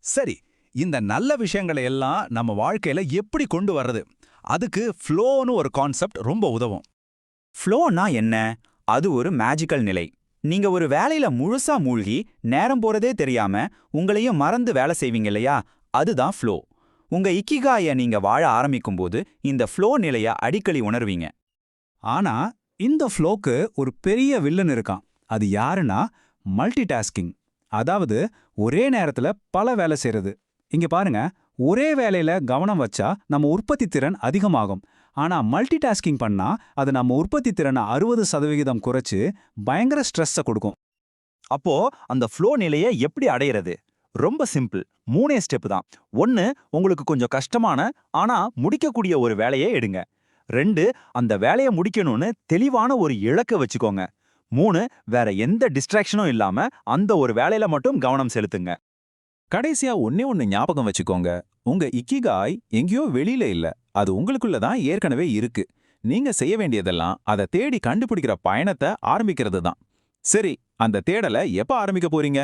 சரி, இந்த நல்ல விஷயங்களை எல்லாம் நம்ம வாழ்க்கையில எப்படி கொண்டு வர்றது? அதுக்கு ஃப்ளோன்னு ஒரு கான்செப்ட் ரொம்ப உதவும். ஃப்ளோன்னா என்ன? அது ஒரு மேஜிக்கல் நிலை. நீங்க ஒரு வேலையில முழுசா மூழ்கி நேரம் போறதே தெரியாம உங்களையும் மறந்து வேலை செய்வீங்க இல்லையா? அதுதான் ஃப்ளோ. உங்க இக்கிகாய நீங்க வாழ ஆரம்பிக்கும்போது இந்த ஃப்ளோ நிலைய அடிக்கடி உணர்வீங்க. ஆனா இந்த ஃப்ளோக்கு ஒரு பெரிய வில்லன் இருக்கான். அது யாருன்னா மல்டி டாஸ்கிங். அதாவது ஒரே நேரத்துல பல வேலை செய்றது. இங்க பாருங்க, ஒரே வேலையில கவனம் வச்சா நம்ம உற்பத்தி திறன் அதிகமாகும். ஆனா மல்டி டாஸ்கிங் பண்ணா அது நம்ம உற்பத்தி திறனை 60% குறைச்சு பயங்கர ஸ்ட்ரெஸ்ஸை கொடுக்கும். அப்போ அந்த ஃப்ளோ நிலையை எப்படி அடையிறது? ரொம்ப சிம்பிள். 3 ஸ்டெப் தான். 1, உங்களுக்கு கொஞ்சம் கஷ்டமான ஆனா முடிக்கக்கூடிய ஒரு வேலையை எடுங்க. 2, அந்த வேலையை முடிக்கணும்னு தெளிவான ஒரு இலக்க வச்சுக்கோங்க. 3, வேற எந்த டிஸ்ட்ராக்ஷனும் இல்லாம அந்த ஒரு வேலையில மட்டும் கவனம் செலுத்துங்க. கடைசியா ஒண்ணே ஒண்ணு ஞாபகம் வச்சுக்கோங்க. உங்க இக்கிகாய் எங்கேயோ வெளியில இல்ல. அது உங்களுக்குள்ள தான் ஏற்கனவே இருக்கு. நீங்க செய்ய வேண்டியதெல்லாம் அதை தேடி கண்டுபிடிக்கிற பயணத்தை ஆரம்பிக்கிறது தான். சரி, அந்த தேடலை எப்ப ஆரம்பிக்க போறீங்க?